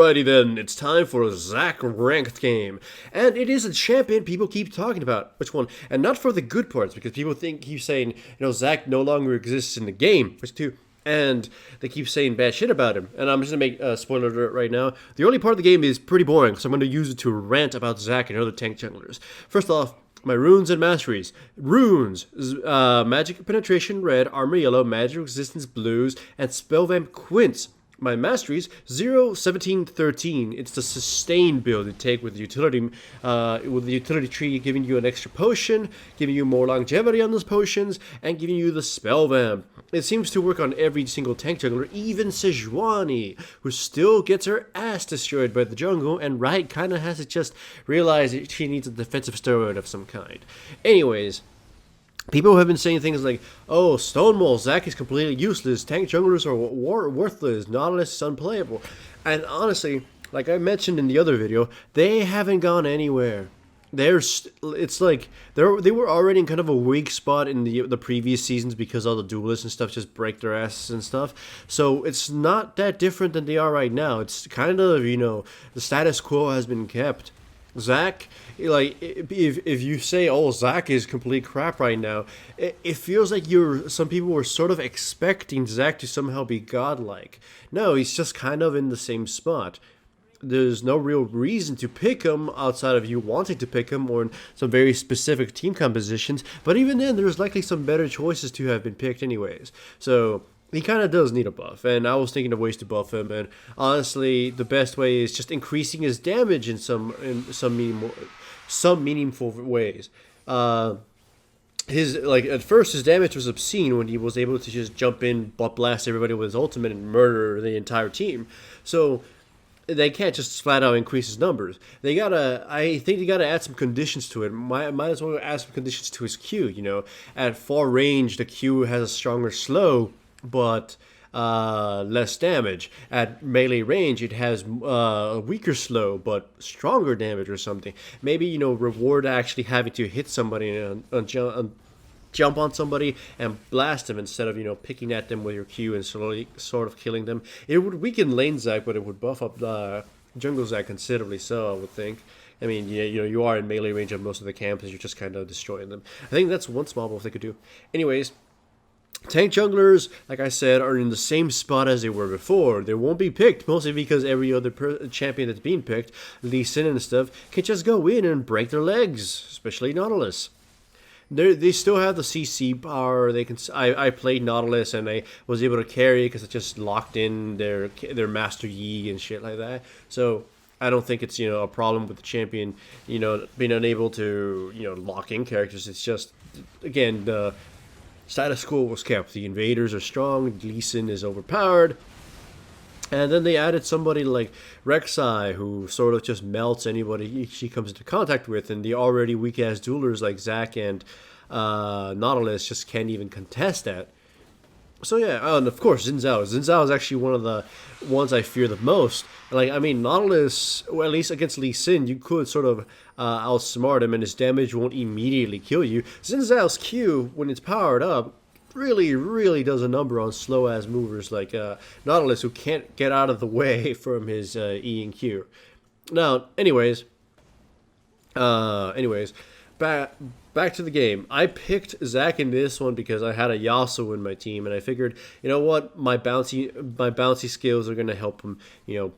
Alrighty then, it's time for a Zac ranked game. And it is a champion people keep talking about. Which one? And not for the good parts, because people keep saying, Zac no longer exists in the game. Which too. And they keep saying bad shit about him. And I'm just going to make a spoiler alert right now. The early part of the game is pretty boring, so I'm going to use it to rant about Zac and other tank junglers. First off, my runes and masteries. Runes, magic penetration red, armor yellow, magic resistance blues, and spellvamp quints. My masteries 0, 17, 13. It's the sustain build you take with the utility tree giving you an extra potion, giving you more longevity on those potions, and giving you the spell vamp. It seems to work on every single tank jungler, even Sejuani, who still gets her ass destroyed by the jungle, and Riot kinda has to just realize that she needs a defensive steroid of some kind. Anyways, people have been saying things like, oh, Stonewall, Zac is completely useless, tank junglers are worthless, Nautilus is unplayable. And honestly, like I mentioned in the other video, they haven't gone anywhere. It's like they were already in kind of a weak spot in the previous seasons because all the duelists and stuff just break their asses and stuff. So it's not that different than they are right now. It's kind of, the status quo has been kept. Zac, like, if you say, oh, Zac is complete crap right now, it feels like some people were sort of expecting Zac to somehow be godlike. No, he's just kind of in the same spot. There's no real reason to pick him outside of you wanting to pick him or in some very specific team compositions, but even then, there's likely some better choices to have been picked anyways. So he kind of does need a buff, and I was thinking of ways to buff him, and honestly, the best way is just increasing his damage in some meaningful ways. At first his damage was obscene when he was able to just jump in, butt blast everybody with his ultimate, and murder the entire team. So they can't just flat out increase his numbers. I think they gotta add some conditions to it. Might as well add some conditions to his Q. At far range, the Q has a stronger slow, but less damage. At melee range, it has a weaker slow, but stronger damage or something. Maybe, reward actually having to hit somebody and jump on somebody and blast them instead of, picking at them with your Q and slowly sort of killing them. It would weaken lane Zac, but it would buff up jungle Zac considerably so, I would think. I mean, you are in melee range of most of the camps, and you're just kind of destroying them. I think that's one small buff they could do. Anyways, tank junglers, like I said, are in the same spot as they were before. They won't be picked, mostly because every other champion that's being picked, Lee Sin and stuff, can just go in and break their legs, especially Nautilus. They still have the CC power. I played Nautilus and I was able to carry because it just locked in their Master Yi and shit like that. So I don't think it's a problem with the champion being unable to lock in characters. It's just, again, the status quo was kept. The invaders are strong. Lee Sin is overpowered. And then they added somebody like Rek'Sai, who sort of just melts anybody she comes into contact with, and the already weak-ass duelers like Zac and Nautilus just can't even contest that. So yeah, and of course Xin Zhao. Xin Zhao is actually one of the ones I fear the most. Nautilus, well, at least against Lee Sin, you could sort of outsmart him, and his damage won't immediately kill you. Xin Zhao's Q, when it's powered up, really does a number on slow-ass movers like Nautilus, who can't get out of the way from his E and Q. Now, anyways, back to the game. I picked Zac in this one because I had a Yasuo in my team, and I figured, what, my bouncy skills are going to help him,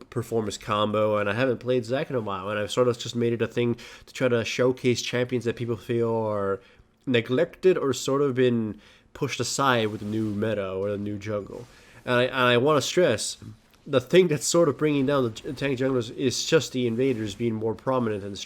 perform his combo, and I haven't played Zac in a while, and I've sort of just made it a thing to try to showcase champions that people feel are neglected or sort of been pushed aside with the new meta or the new jungle. And I want to stress, the thing that's sort of bringing down the tank junglers is just the invaders being more prominent and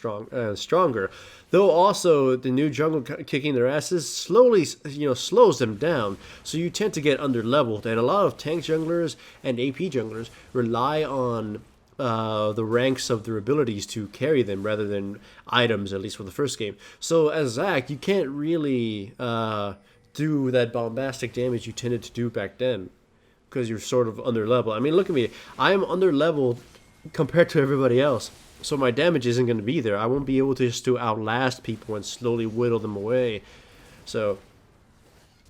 stronger. Though also the new jungle kicking their asses slowly, slows them down. So you tend to get underleveled, and a lot of tank junglers and AP junglers rely on the ranks of their abilities to carry them rather than items, at least for the first game. So as Zac, you can't really do that bombastic damage you tended to do back then because you're sort of underleveled. I mean, look at me. I'm underleveled compared to everybody else, so my damage isn't going to be there. I won't be able to just to outlast people and slowly whittle them away. So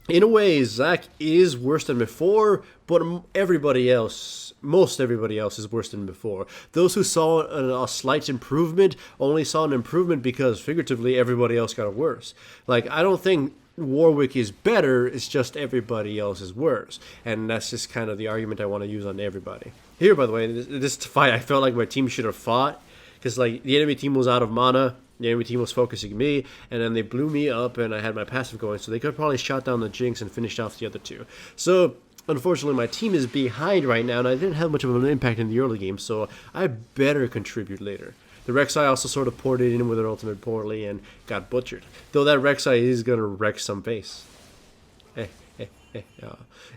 In a way, Zach is worse than before, but most everybody else is worse than before. Those who saw a slight improvement only saw an improvement because, figuratively, everybody else got worse. Like, I don't think Warwick is better, it's just everybody else is worse. And that's just kind of the argument I want to use on everybody. Here, by the way, this fight, I felt like my team should have fought, because, like, the enemy team was out of mana, the enemy team was focusing me, and then they blew me up, and I had my passive going, so they could probably shot down the Jinx and finished off the other two. So, unfortunately, my team is behind right now, and I didn't have much of an impact in the early game, so I better contribute later. The Rek'Sai also sort of poured it in with her ultimate poorly and got butchered. Though that Rek'Sai is going to wreck some base.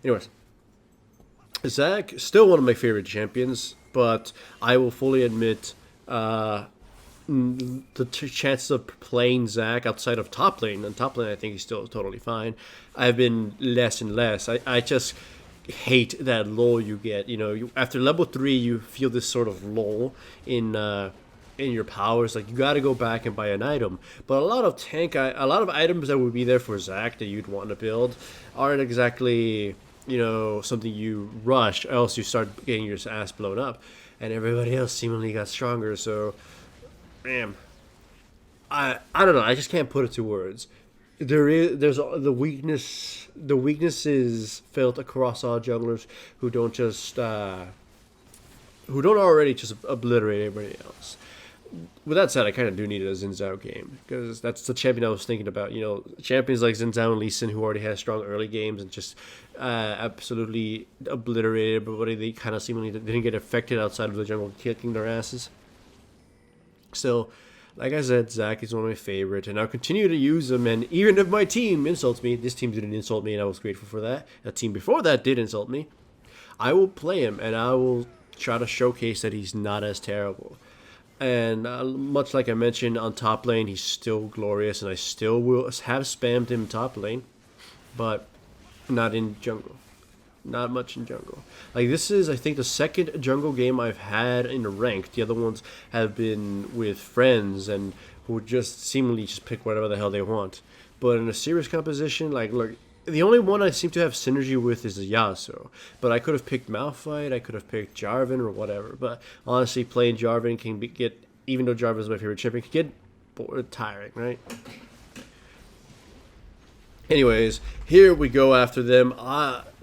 Anyways, Zac, still one of my favorite champions, but I will fully admit the chances of playing Zac outside of top lane, and top lane I think he's still totally fine, I've been less and less. I just hate that lull you get. After level 3, you feel this sort of lull in your powers. Like, you got to go back and buy an item. But a lot of items that would be there for Zac that you'd want to build aren't exactly something you rush, or else you start getting your ass blown up. And everybody else seemingly got stronger. So, man, I don't know. I just can't put it to words. There's the weakness. The weakness is felt across all junglers who don't already just obliterate everybody else. With that said, I kind of do need a Xin Zhao game, because that's the champion I was thinking about. Champions like Xin Zhao and Lee Sin, who already had strong early games and just absolutely obliterated everybody. They kind of seemingly didn't get affected outside of the jungle kicking their asses. So, like I said, Zac is one of my favorite, and I'll continue to use him. And even if my team insults me, this team didn't insult me, and I was grateful for that. A team before that did insult me. I will play him, and I will try to showcase that he's not as terrible. And much like I mentioned, on top lane, he's still glorious, and I still will have spammed him top lane, but not in jungle. Not much in jungle. Like, this is, I think, the second jungle game I've had in ranked. The other ones have been with friends and who just seemingly just pick whatever the hell they want. But in a serious composition, like, look, the only one I seem to have synergy with is Yasuo. But I could have picked Malphite, I could have picked Jarvan or whatever. But honestly, playing Jarvan even though Jarvan is my favorite champion, can get tiring, right? Anyways, here we go after them.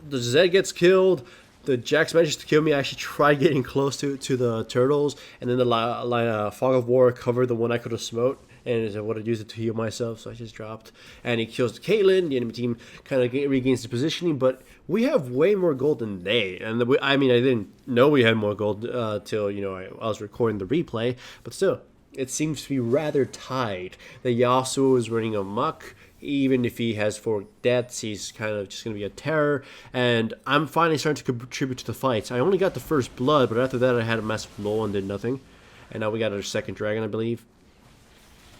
The Zed gets killed. The Jax manages to kill me. I actually tried getting close to the turtles, and then the Fog of War covered the one I could have smote, and I would have used it to heal myself, so I just dropped. And he kills Caitlyn. The enemy team kind of regains the positioning, but we have way more gold than they. And I didn't know we had more gold till I was recording the replay, but still, it seems to be rather tied. The Yasuo is running amok. Even if he has 4 deaths, he's kind of just going to be a terror. And I'm finally starting to contribute to the fights. I only got the first blood, but after that I had a massive lull and did nothing. And now we got our second dragon, I believe.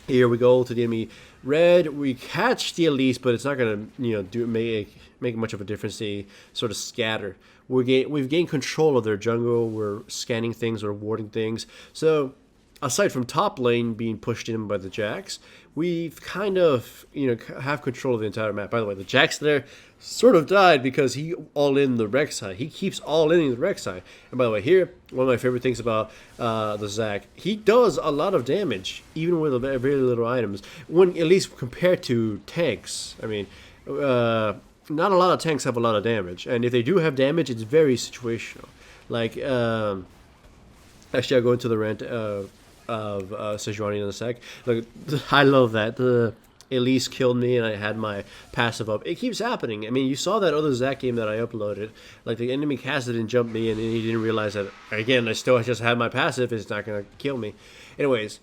Here we go to the enemy red. We catch the Elise, but it's not going to make much of a difference. They sort of scatter. We've gained control of their jungle. We're scanning things, we're warding things. So, aside from top lane being pushed in by the Jax, we've kind of, have control of the entire map. By the way, the Jax there sort of died because he all-in the Rek'Sai. He keeps all-inning the Rek'Sai. And by the way, here, one of my favorite things about the Zac, he does a lot of damage, even with very little items, when at least compared to tanks. I mean, not a lot of tanks have a lot of damage, and if they do have damage, it's very situational. Like, actually, I'll go into the rant of Sejuani in a sec. Look, I love that. The Elise killed me and I had my passive up. It keeps happening. I mean, you saw that other Zac game that I uploaded. Like, the enemy cast didn't jump me, and he didn't realize that, again, I still just had my passive. It's not going to kill me. Anyways,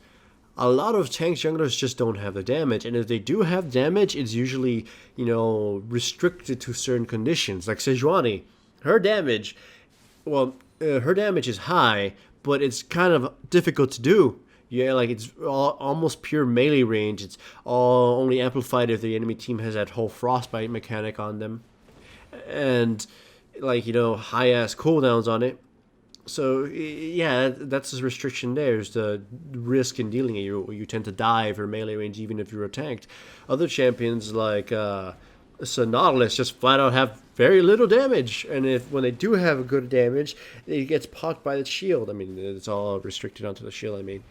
a lot of tank junglers just don't have the damage. And if they do have damage, it's usually, restricted to certain conditions. Like Sejuani, her damage is high, but it's kind of difficult to do. Yeah, like, it's almost pure melee range. It's all only amplified if the enemy team has that whole frostbite mechanic on them. And, high-ass cooldowns on it. So, yeah, that's the restriction there, is the risk in dealing it. You tend to die for melee range even if you're tanked. Other champions like So Nautilus just flat out have very little damage, and if when they do have good damage, it gets popped by the shield. I mean, it's all restricted onto the shield. I mean,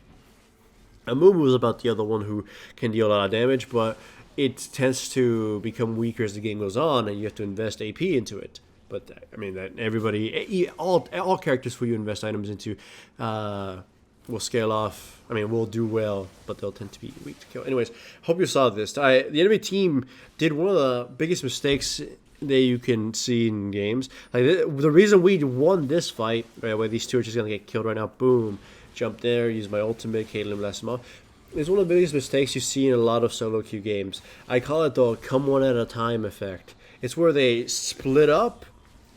Amumu is about the other one who can deal a lot of damage, but it tends to become weaker as the game goes on, and you have to invest AP into it. But I mean, that everybody, all characters who you invest items into, will scale off. I mean, will do well, but they'll tend to be weak to kill. Anyways, hope you saw this. The enemy team did one of the biggest mistakes that you can see in games. Like the reason we won this fight, right, where these two are just gonna get killed right now. Boom, jump there, use my ultimate, Caitlyn blast them off. It's one of the biggest mistakes you see in a lot of solo queue games. I call it the come one at a time effect. It's where they split up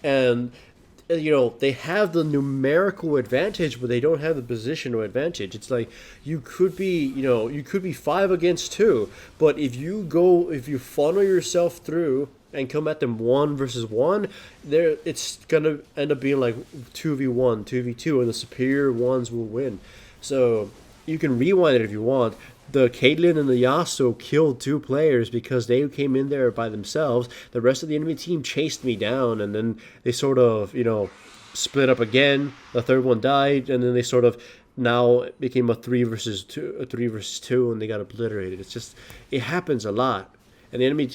and they have the numerical advantage, but they don't have the positional advantage. It's like you could be 5 against 2, but if you funnel yourself through and come at them 1 versus 1, it's gonna end up being like 2v1, 2v2, and the superior ones will win. So you can rewind it if you want. The Caitlyn and the Yasuo killed 2 players because they came in there by themselves. The rest of the enemy team chased me down, and then they sort of, split up again. The third one died, and then they sort of now became a 3 versus 2, and they got obliterated. It happens a lot. And the enemy,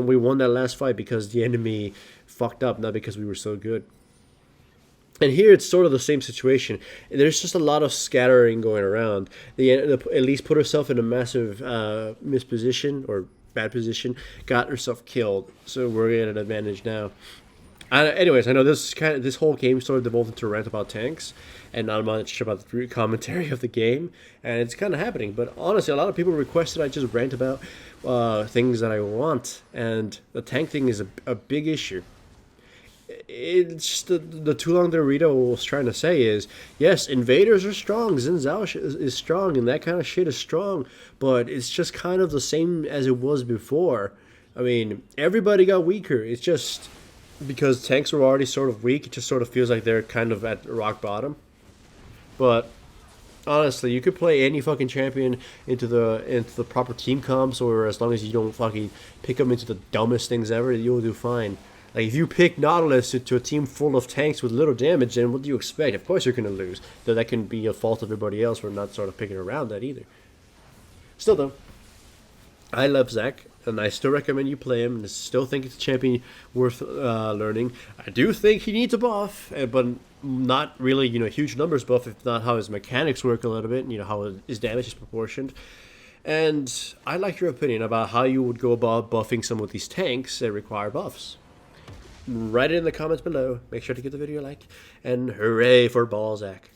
we won that last fight because the enemy fucked up, not because we were so good. And here it's sort of the same situation. There's just a lot of scattering going around. The Elise put herself in a massive misposition or bad position, got herself killed. So we're at an advantage now. Anyways, I know this whole game sort of devolved into a rant about tanks and not much about the commentary of the game, and it's kind of happening. But honestly, a lot of people requested I just rant about things that I want, and the tank thing is a big issue. It's just the too long Dorito was trying to say is, yes, invaders are strong, Xin Zhao is strong, and that kind of shit is strong, but it's just kind of the same as it was before. I mean, everybody got weaker. It's just because tanks were already sort of weak, it just sort of feels like they're kind of at rock bottom. But honestly, you could play any fucking champion into the proper team comps, or as long as you don't fucking pick them into the dumbest things ever, you'll do fine. Like, if you pick Nautilus to a team full of tanks with little damage, then what do you expect? Of course you're going to lose. Though that can be a fault of everybody else for not sort of picking around that either. Still, though, I love Zach, and I still recommend you play him, and I still think it's a champion worth learning. I do think he needs a buff, but not really, huge numbers buff, if not how his mechanics work a little bit, how his damage is proportioned. And I like your opinion about how you would go about buffing some of these tanks that require buffs. Write it in the comments below. Make sure to give the video a like. And hooray for Balzac.